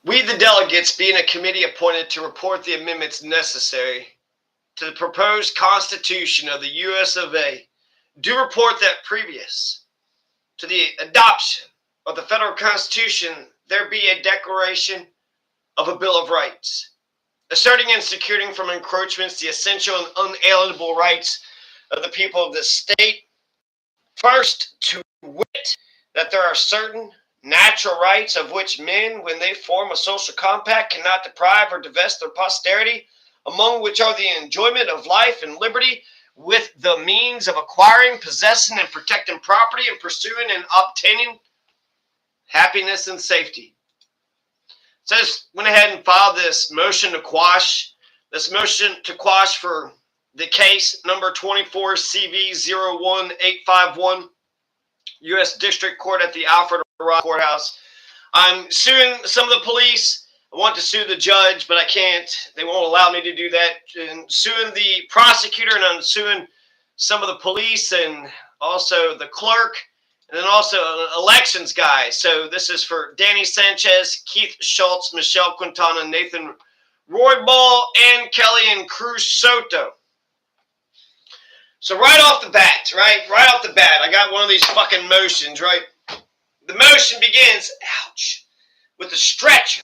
We, the delegates, being a committee appointed to report the amendments necessary to the proposed Constitution of the U.S. of A., do report that previous to the adoption of the federal Constitution, there be a declaration of a Bill of Rights, asserting and securing from encroachments the essential and unalienable rights of the people of this state. First, to wit, that there are certain natural rights of which men, when they form a social compact, cannot deprive or divest their posterity, among which are the enjoyment of life and liberty, with the means of acquiring, possessing, and protecting property, and pursuing and obtaining happiness and safety. So I just went ahead and filed this motion to quash. This motion to quash for the case number 24 CV01851, U.S. District Court at the Alfred Ross Courthouse. I'm suing some of the police. I want to sue the judge, but I can't. They won't allow me to do that. And suing the prosecutor, and I'm suing some of the police and also the clerk, and then also an elections guy. So this is for Danny Sanchez, Keith Schultz, Michelle Quintana, Nathan Roybal, and Kelly and Cruz Soto. So right off the bat, I got one of these fucking motions, right? The motion begins, ouch, with a stretcher.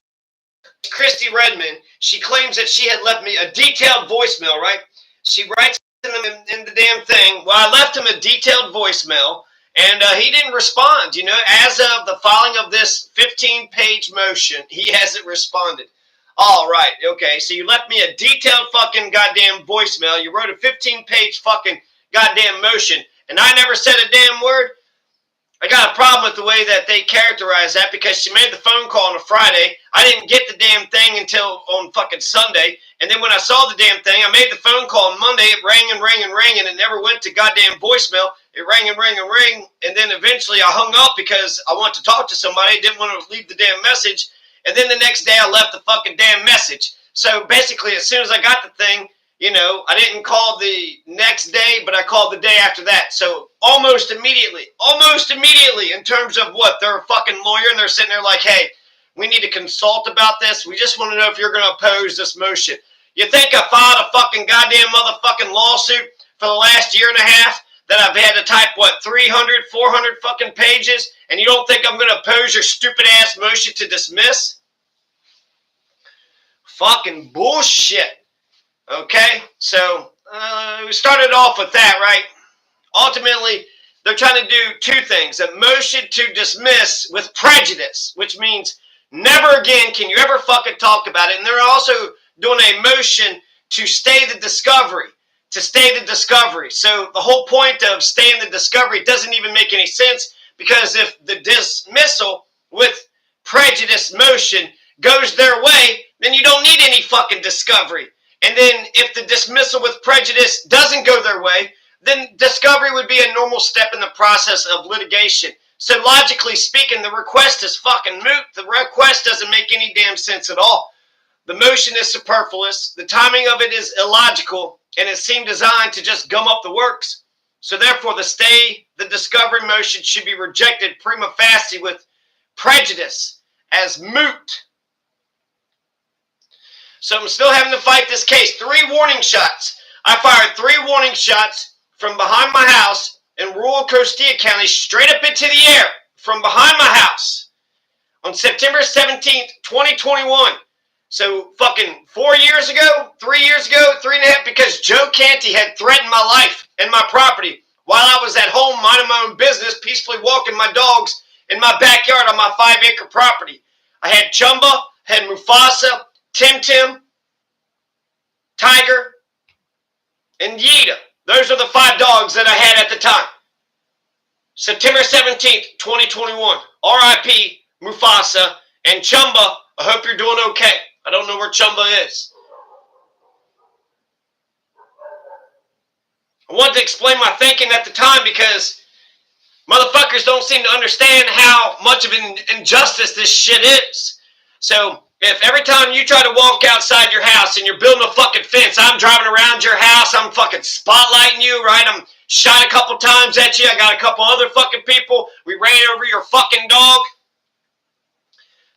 Christy Redmond, she claims that she had left me a detailed voicemail, right? She writes in the damn thing, well, I left him a detailed voicemail, and he didn't respond. You know, as of the filing of this 15-page motion, he hasn't responded. All right, okay, so you left me a detailed fucking goddamn voicemail. You wrote a 15-page fucking goddamn motion, and I never said a damn word? I got a problem with the way that they characterize that, because she made the phone call on a Friday. I didn't get the damn thing until on fucking Sunday. And then when I saw the damn thing, I made the phone call on Monday. It rang and rang and rang, and it never went to goddamn voicemail. It rang and rang and rang. And then eventually I hung up because I wanted to talk to somebody. I didn't want to leave the damn message. And then the next day I left the fucking damn message. So basically, as soon as I got the thing, you know, I didn't call the next day, but I called the day after that. So almost immediately, in terms of what, they're a fucking lawyer, and they're sitting there like, hey, we need to consult about this. We just want to know if you're going to oppose this motion. You think I filed a fucking goddamn motherfucking lawsuit for the last year and a half that I've had to type, what, 300, 400 fucking pages, and you don't think I'm going to oppose your stupid ass motion to dismiss? Fucking bullshit. Okay, so we started off with that, right? Ultimately, they're trying to do two things. A motion to dismiss with prejudice, which means never again can you ever fucking talk about it. And they're also doing a motion to stay the discovery. So the whole point of staying the discovery doesn't even make any sense, because if the dismissal with prejudice motion goes their way, then you don't need any fucking discovery. And then if the dismissal with prejudice doesn't go their way, then discovery would be a normal step in the process of litigation. So logically speaking, the request is fucking moot. The request doesn't make any damn sense at all. The motion is superfluous. The timing of it is illogical, and it seemed designed to just gum up the works. So therefore, the discovery motion should be rejected prima facie with prejudice as moot. So I'm still having to fight this case. 3 warning shots. I fired 3 warning shots from behind my house in rural Costilla County, straight up into the air from behind my house on September 17th, 2021. So fucking 4 years ago, 3 years ago, 3.5, because Joe Canty had threatened my life and my property while I was at home minding my own business, peacefully walking my dogs in my backyard on my 5-acre property. I had Chumba, had Mufasa, Tim Tim, Tiger, and Yeta. Those are the 5 dogs that I had at the time. September 17th, 2021. R.I.P. Mufasa and Chumba. I hope you're doing okay. I don't know where Chumba is. I wanted to explain my thinking at the time, because motherfuckers don't seem to understand how much of an injustice this shit is. So if every time you try to walk outside your house and you're building a fucking fence, I'm driving around your house, I'm fucking spotlighting you, right? I'm shot a couple times at you. I got a couple other fucking people. We ran over your fucking dog.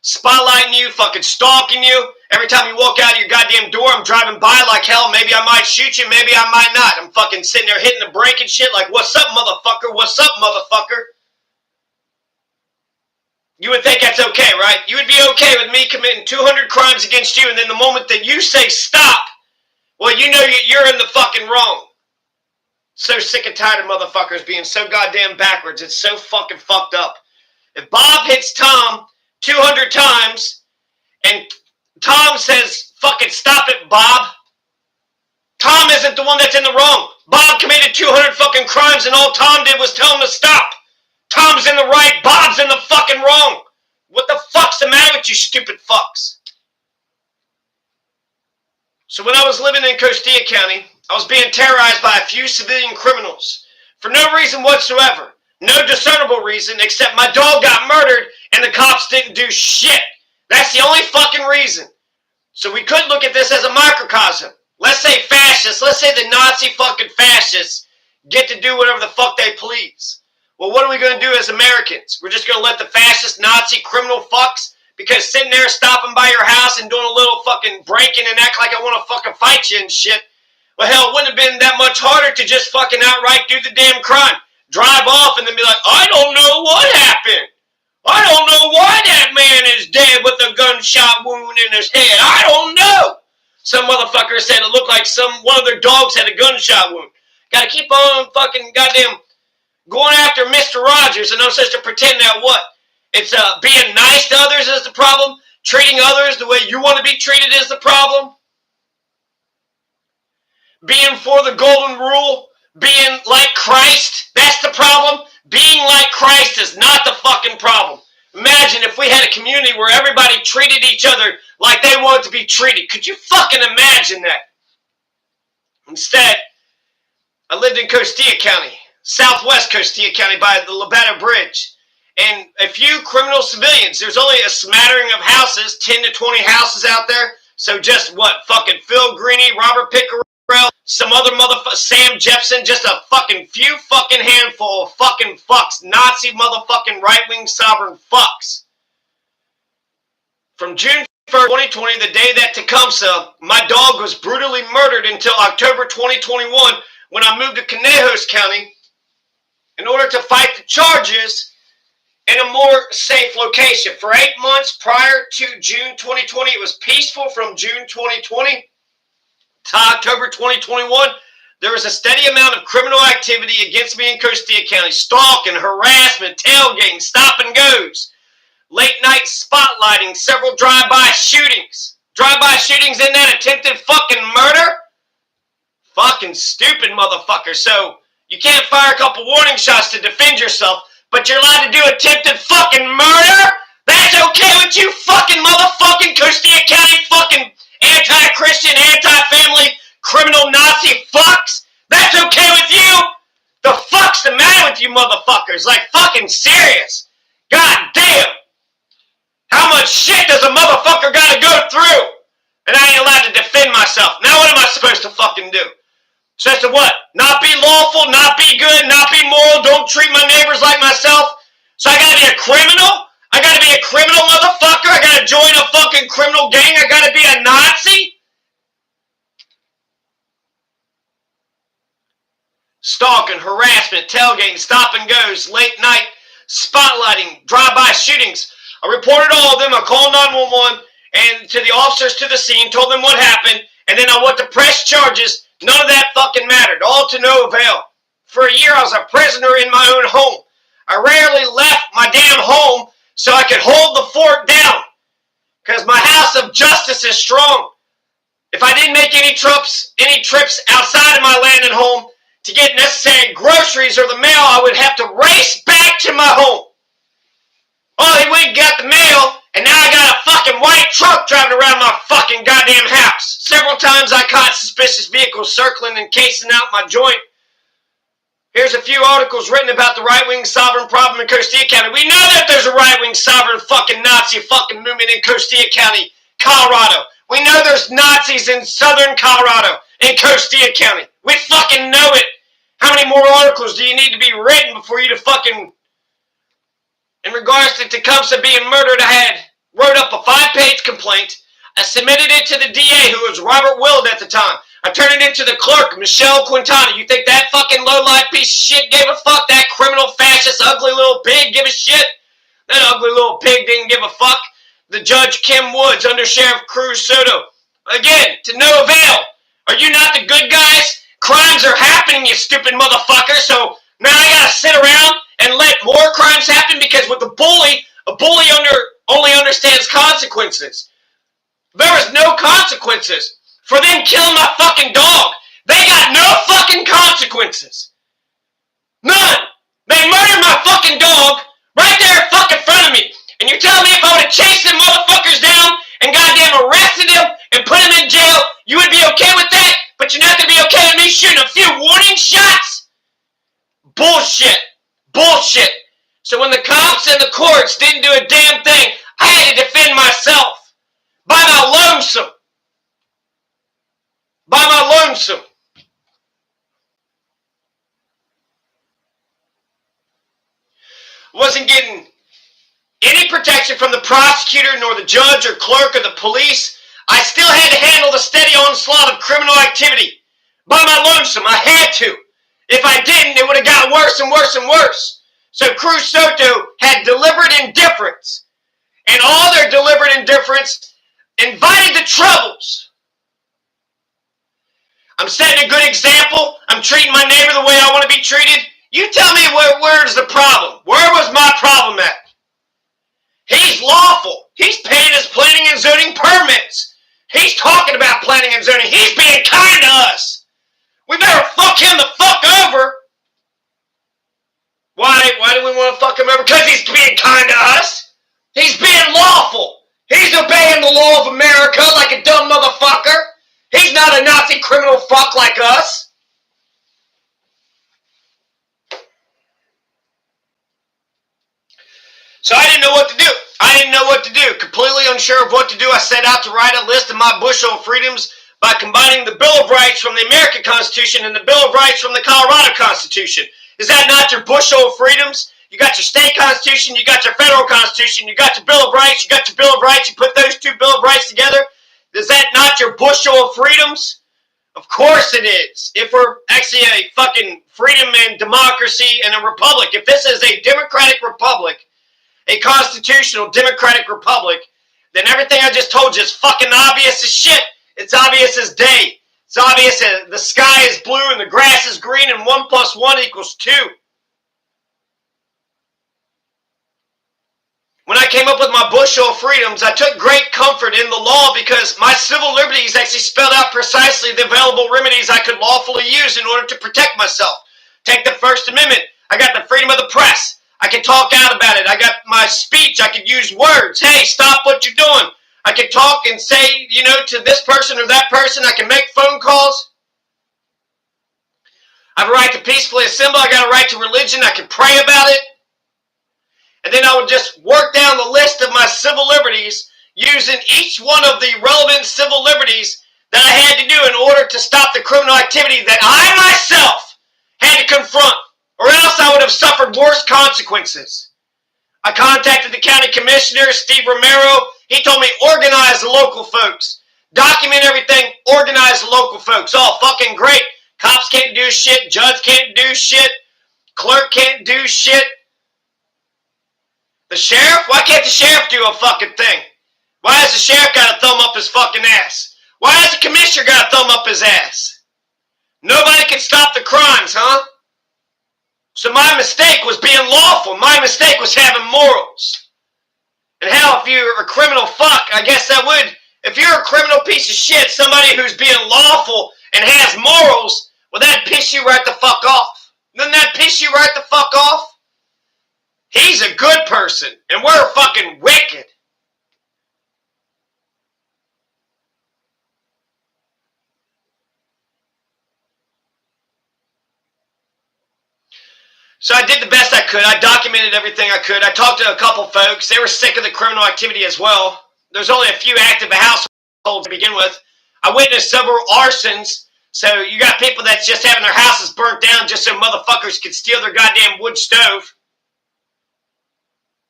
spotlighting you, fucking stalking you. Every time you walk out of your goddamn door, I'm driving by like hell. Maybe I might shoot you, maybe I might not. I'm fucking sitting there hitting the brake and shit like, what's up, motherfucker? What's up, motherfucker? You would think that's okay, right? You would be okay with me committing 200 crimes against you, and then the moment that you say stop, well, you know you're in the fucking wrong. So sick and tired of motherfuckers being so goddamn backwards. It's so fucking fucked up. If Bob hits Tom 200 times, and Tom says, fucking stop it, Bob, Tom isn't the one that's in the wrong. Bob committed 200 fucking crimes, and all Tom did was tell him to stop. Tom's in the right, Bob's in the fucking wrong. What the fuck's the matter with you stupid fucks? So when I was living in Costilla County, I was being terrorized by a few civilian criminals for no reason whatsoever. No discernible reason except my dog got murdered and the cops didn't do shit. That's the only fucking reason. So we could look at this as a microcosm. Let's say fascists, let's say the Nazi fucking fascists get to do whatever the fuck they please. Well, what are we going to do as Americans? We're just going to let the fascist Nazi criminal fucks, because sitting there stopping by your house and doing a little fucking breaking and act like I want to fucking fight you and shit. Well, hell, it wouldn't have been that much harder to just fucking outright do the damn crime. Drive off and then be like, I don't know what happened. I don't know why that man is dead with a gunshot wound in his head. I don't know. Some motherfucker said it looked like one of their dogs had a gunshot wound. Gotta keep on fucking goddamn going after Mr. Rogers, and I'm supposed to pretend that what? It's being nice to others is the problem? Treating others the way you want to be treated is the problem? Being for the golden rule? Being like Christ? That's the problem? Being like Christ is not the fucking problem. Imagine if we had a community where everybody treated each other like they wanted to be treated. Could you fucking imagine that? Instead, I lived in Costilla County, southwest Costilla County by the Labetta Bridge. And a few criminal civilians. There's only a smattering of houses, 10 to 20 houses out there. So just what? Fucking Phil Greeny, Robert Pickerel, some other motherfucker, Sam Jepson, just a fucking few fucking handful of fucking fucks. Nazi motherfucking right-wing sovereign fucks. From June 1st, 2020, the day that Tecumseh, my dog, was brutally murdered, until October 2021, when I moved to Conejos County in order to fight the charges in a more safe location. For 8 months prior to June 2020, it was peaceful. From June 2020 to October 2021, there was a steady amount of criminal activity against me in Costilla County. Stalking, harassment, tailgating, stop and goes, late night spotlighting, several drive-by shootings. Drive-by shootings in that attempted fucking murder? Fucking stupid motherfucker. So, you can't fire a couple warning shots to defend yourself, but you're allowed to do attempted fucking murder? That's okay with you fucking motherfucking Costilla County fucking anti-Christian, anti-family, criminal Nazi fucks? That's okay with you? The fuck's the matter with you motherfuckers? Like fucking serious? God damn! How much shit does a motherfucker gotta go through? And I ain't allowed to defend myself. Now what am I supposed to fucking do? Supposed to what? Not be lawful, not be good, not be moral, don't treat my neighbors like myself? So I gotta be a criminal? I gotta be a criminal motherfucker? I gotta join a fucking criminal gang? I gotta be a Nazi? Stalking, harassment, tailgating, stop and goes, late night spotlighting, drive-by shootings. I reported all of them. I called 911 and to the officers to the scene, told them what happened, and then I went to press charges. None of that fucking mattered. All to no avail. For a year, I was a prisoner in my own home. I rarely left my damn home so I could hold the fort down, because my house of justice is strong. If I didn't make any trips outside of my land and home to get necessary groceries or the mail, I would have to race back to my home. Oh, he went and got the mail, and now I got a fucking white truck driving around my fucking goddamn house. Several times I caught suspicious vehicles circling and casing out my joint. Here's a few articles written about the right-wing sovereign problem in Costilla County. We know that there's a right-wing sovereign fucking Nazi fucking movement in Costilla County, Colorado. We know there's Nazis in southern Colorado, in Costilla County. We fucking know it. How many more articles do you need to be written before you to fucking... In regards to Tecumseh being murdered, I had wrote up a 5-page complaint. I submitted it to the DA, who was Robert Willard at the time. I turned it into the clerk, Michelle Quintana. You think that fucking low-life piece of shit gave a fuck? That criminal, fascist, ugly little pig give a shit? That ugly little pig didn't give a fuck. The Judge Kim Woods, Under Sheriff Cruz Soto. Again, to no avail. Are you not the good guys? Crimes are happening, you stupid motherfucker. So now I gotta sit around and let more crimes happen because with a bully only understands consequences. There was no consequences for them killing my fucking dog. They got no fucking consequences. None. They murdered my fucking dog right there in fucking front of me. And you're telling me if I would have chased them motherfuckers down and goddamn arrested them and put them in jail, you would be okay with that? But you're not going to be okay with me shooting a few warning shots? Bullshit. Bullshit. So when the cops and the courts didn't do a damn thing, I had to defend myself. By my lonesome. By my lonesome. Wasn't getting any protection from the prosecutor, nor the judge or clerk or the police. I still had to handle the steady onslaught of criminal activity. By my lonesome, I had to. If I didn't, it would have gotten worse and worse and worse. So Cruz Soto had deliberate indifference. And all their deliberate indifference invited the troubles. I'm setting a good example. I'm treating my neighbor the way I want to be treated. You tell me where's the problem? Where was my problem at? He's lawful. He's paying his planning and zoning permits. He's talking about planning and zoning. He's being kind to us. We better fuck him the fuck over. Why do we want to fuck him over? Because he's being kind to us. He's being lawful. He's obeying the law of America like a dumb motherfucker. He's not a Nazi criminal fuck like us. So I didn't know what to do. Completely unsure of what to do, I set out to write a list of my bushel of freedoms by combining the Bill of Rights from the American Constitution and the Bill of Rights from the Colorado Constitution. Is that not your bushel of freedoms? You got your state constitution, you got your federal constitution, you got your Bill of Rights, you put those two Bill of Rights together. Is that not your bushel of freedoms? Of course it is. If we're actually a fucking freedom and democracy and a republic, if this is a democratic republic, a constitutional democratic republic, then everything I just told you is fucking obvious as shit. It's obvious as day. It's obvious as the sky is blue and the grass is green and 1 + 1 = 2. When I came up with my bushel of freedoms, I took great comfort in the law because my civil liberties actually spelled out precisely the available remedies I could lawfully use in order to protect myself. Take the First Amendment. I got the freedom of the press. I can talk out about it. I got my speech. I could use words. Hey, stop what you're doing. I can talk and say, to this person or that person. I can make phone calls. I have a right to peacefully assemble. I got a right to religion. I can pray about it. And then I would just work down the list of my civil liberties using each one of the relevant civil liberties that I had to do in order to stop the criminal activity that I myself had to confront. Or else I would have suffered worse consequences. I contacted the county commissioner, Steve Romero. He told me, organize the local folks. Document everything, organize the local folks. Oh, fucking great. Cops can't do shit. Judge can't do shit. Clerk can't do shit. The sheriff? Why can't the sheriff do a fucking thing? Why has the sheriff got to thumb up his fucking ass? Why has the commissioner got to thumb up his ass? Nobody can stop the crimes, huh? So my mistake was being lawful. My mistake was having morals. And hell, if you're a criminal fuck, I guess that would. If you're a criminal piece of shit, somebody who's being lawful and has morals, well, that'd piss you right the fuck off. Doesn't that piss you right the fuck off? He's a good person, and we're fucking wicked. So I did the best I could. I documented everything I could. I talked to a couple folks. They were sick of the criminal activity as well. There's only a few active households to begin with. I witnessed several arsons. So you got people that's just having their houses burnt down just so motherfuckers could steal their goddamn wood stove.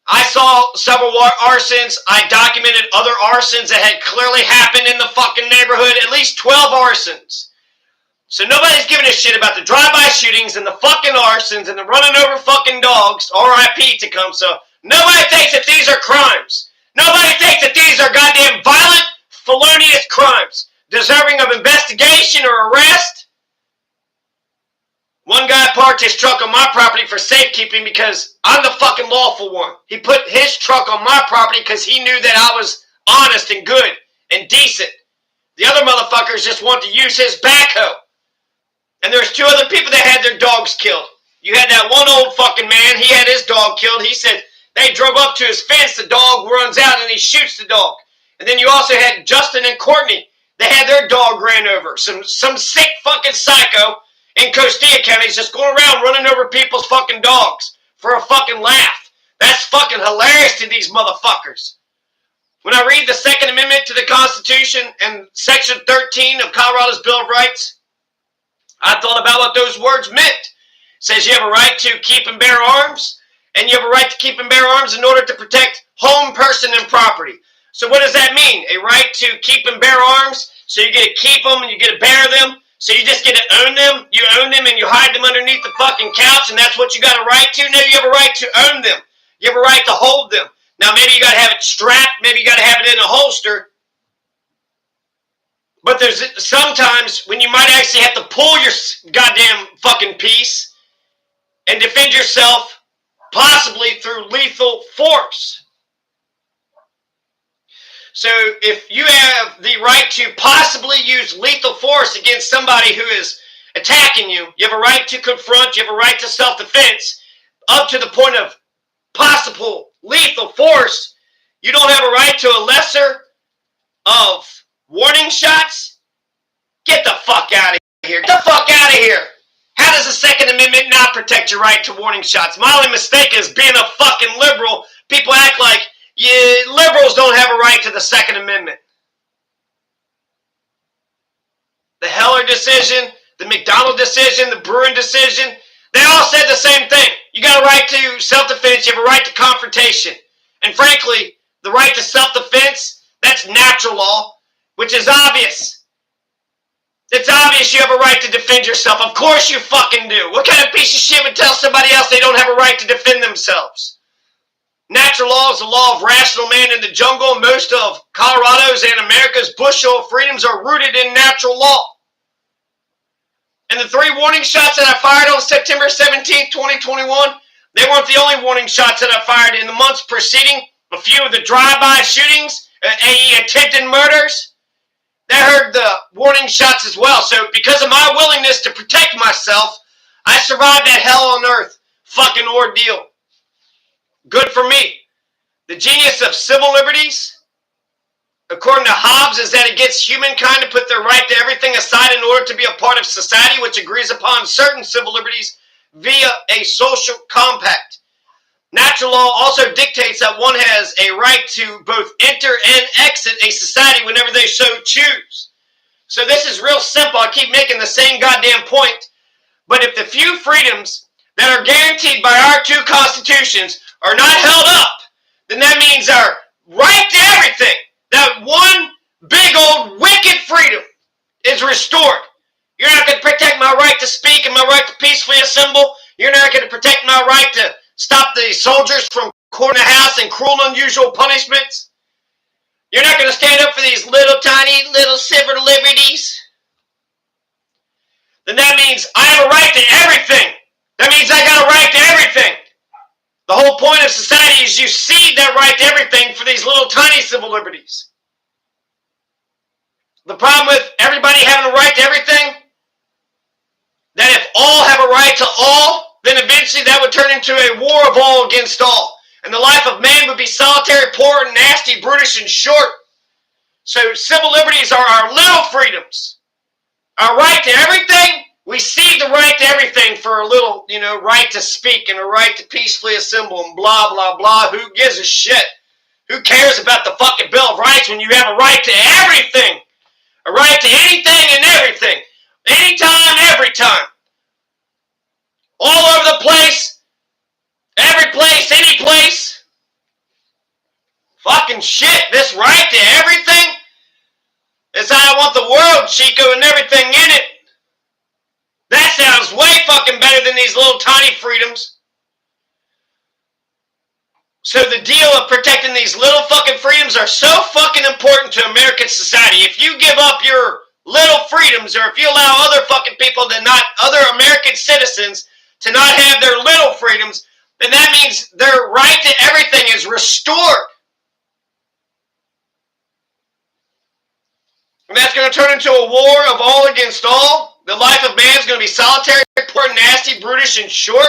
I saw several arsons. I documented other arsons that had clearly happened in the fucking neighborhood. At least 12 arsons. So nobody's giving a shit about the drive-by shootings and the fucking arsons and the running over fucking dogs, R.I.P. Tecumseh. Nobody thinks that these are crimes. Nobody thinks that these are goddamn violent, felonious crimes, deserving of investigation or arrest. One guy parked his truck on my property for safekeeping because I'm the fucking lawful one. He put his truck on my property because he knew that I was honest and good and decent. The other motherfuckers just want to use his backhoe. And there's 2 other people that had their dogs killed. You had that one old fucking man, he had his dog killed. He said they drove up to his fence, the dog runs out and he shoots the dog. And then you also had Justin and Courtney. They had their dog ran over. Some sick fucking psycho in Costilla County is just going around running over people's fucking dogs for a fucking laugh. That's fucking hilarious to these motherfuckers. When I read the Second Amendment to the Constitution and Section 13 of Colorado's Bill of Rights, I thought about what those words meant. It says you have a right to keep and bear arms, and you have a right to keep and bear arms in order to protect home, person, and property. So what does that mean? A right to keep and bear arms, so you get to keep them and you get to bear them, so you just get to own them. You own them and you hide them underneath the fucking couch, and that's what you got a right to? No, you have a right to own them. You have a right to hold them. Now, maybe you got to have it strapped, maybe you got to have it in a holster, but there's sometimes when you might actually have to pull your goddamn fucking piece and defend yourself, possibly through lethal force. So if you have the right to possibly use lethal force against somebody who is attacking you, you have a right to confront, you have a right to self-defense, up to the point of possible lethal force. You don't have a right to a lesser of warning shots? Get the fuck out of here. Get the fuck out of here. How does the Second Amendment not protect your right to warning shots? My only mistake is being a fucking liberal. People act like liberals don't have a right to the Second Amendment. The Heller decision, the McDonald decision, the Bruin decision, they all said the same thing. You got a right to self-defense, you have a right to confrontation. And frankly, the right to self-defense, that's natural law, which is obvious. It's obvious you have a right to defend yourself. Of course you fucking do. What kind of piece of shit would tell somebody else they don't have a right to defend themselves? Natural law is the law of rational man in the jungle. Most of Colorado's and America's bush freedoms are rooted in natural law. And the 3 warning shots that I fired on September 17th, 2021, they weren't the only warning shots that I fired in the months preceding a few of the drive-by shootings, attempted murders. They heard the warning shots as well. So because of my willingness to protect myself, I survived that hell on earth fucking ordeal. Good for me. The genius of civil liberties, according to Hobbes, is that it gets humankind to put their right to everything aside in order to be a part of society which agrees upon certain civil liberties via a social compact. Natural law also dictates that one has a right to both enter and exit a society whenever they so choose. So this is real simple. I keep making the same goddamn point. But if the few freedoms that are guaranteed by our 2 constitutions are not held up, then that means our right to everything, that one big old wicked freedom, is restored. You're not going to protect my right to speak and my right to peacefully assemble. You're not going to protect my right to stop the soldiers from cornering the house and cruel and unusual punishments. You're not going to stand up for these little tiny little civil liberties. Then that means I have a right to everything. That means I got a right to everything. The whole point of society is you cede that right to everything for these little tiny civil liberties. The problem with everybody having a right to everything, that if all have a right to all, then eventually that would turn into a war of all against all. And the life of man would be solitary, poor, nasty, brutish, and short. So civil liberties are our little freedoms. Our right to everything, we cede the right to everything for a little, right to speak and a right to peacefully assemble and blah, blah, blah. Who gives a shit? Who cares about the fucking Bill of Rights when you have a right to everything? A right to anything and everything. Anytime, every time. All over the place. Every place, any place. Fucking shit, this right to everything is how I want the world, Chico, and everything in it. That sounds way fucking better than these little tiny freedoms. So the deal of protecting these little fucking freedoms are so fucking important to American society. If you give up your little freedoms, or if you allow other fucking people other American citizens to not have their little freedoms, then that means their right to everything is restored. And that's going to turn into a war of all against all. The life of man is going to be solitary, poor, nasty, brutish, and short.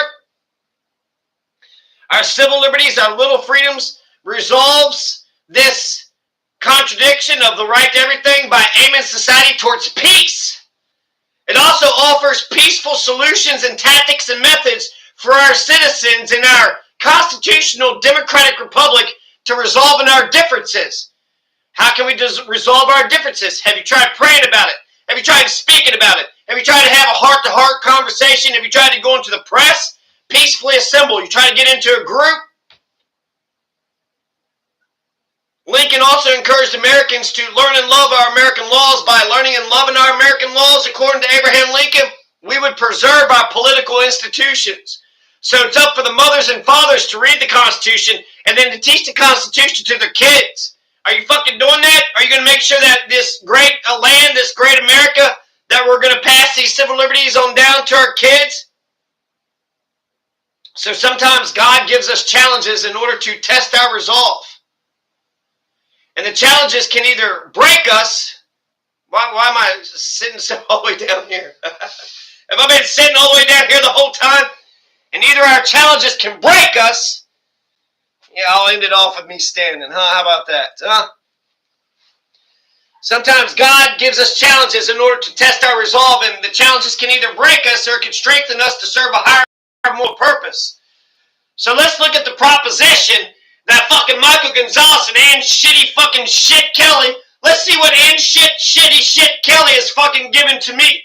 Our civil liberties, our little freedoms, resolves this contradiction of the right to everything by aiming society towards peace. It also offers peaceful solutions and tactics and methods for our citizens in our constitutional democratic republic to resolve our differences. How can we resolve our differences? Have you tried praying about it? Have you tried speaking about it? Have you tried to have a heart-to-heart conversation? Have you tried to go into the press? Peacefully assemble. You try to get into a group. Lincoln also encouraged Americans to learn and love our American laws. By learning and loving our American laws, according to Abraham Lincoln, we would preserve our political institutions. So it's up for the mothers and fathers to read the Constitution and then to teach the Constitution to their kids. Are you fucking doing that? Are you going to make sure that this great land, this great America, that we're going to pass these civil liberties on down to our kids? So sometimes God gives us challenges in order to test our resolve. And the challenges can either break us. Why am I sitting so all the way down here? Have I been sitting all the way down here the whole time? And either our challenges can break us. Yeah, I'll end it off with me standing. How about that? Sometimes God gives us challenges in order to test our resolve. And the challenges can either break us or it can strengthen us to serve a higher more purpose. So let's look at the proposition that fucking Michael Gonzalez and Ann Shitty fucking Shit Kelly, let's see what Ann Shitty Shit Kelly has fucking given to me.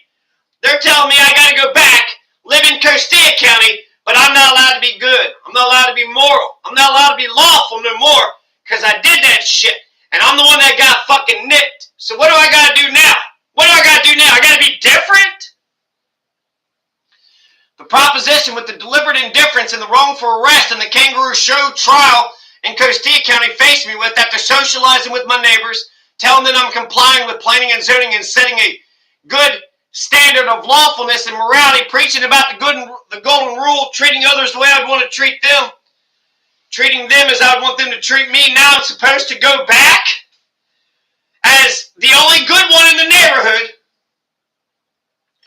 They're telling me I gotta go back, live in Costilla County, but I'm not allowed to be good. I'm not allowed to be moral. I'm not allowed to be lawful no more, because I did that shit, and I'm the one that got fucking nicked. So what do I gotta do now? What do I gotta do now? I gotta be different? The proposition with the deliberate indifference and the wrongful arrest and the kangaroo show trial in Costilla County faced me with after socializing with my neighbors, telling them I'm complying with planning and zoning and setting a good standard of lawfulness and morality, preaching about the golden rule, treating others the way I would want to treat them, treating them as I would want them to treat me. Now I'm supposed to go back as the only good one in the neighborhood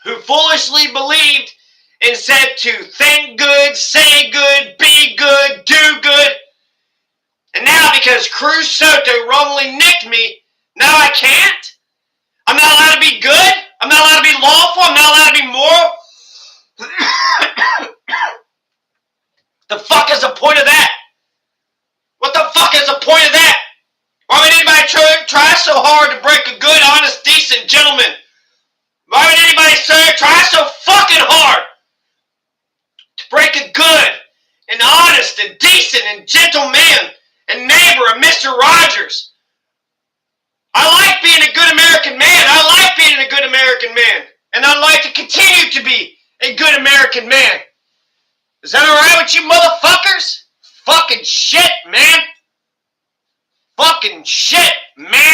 who foolishly believed and said to think good, say good, be good, do good. And now because Cruz Soto wrongly nicked me, now I can't? I'm not allowed to be good? I'm not allowed to be lawful? I'm not allowed to be moral? The fuck is the point of that? What the fuck is the point of that? Why would anybody try so hard to break a good, honest, decent gentleman? Why would anybody try so fucking hard to break a good and honest and decent and gentle man and neighbor of Mr. Rogers? I like being a good American man. I like being a good American man. And I'd like to continue to be a good American man. Is that alright with you motherfuckers? Fucking shit, man. Fucking shit, man.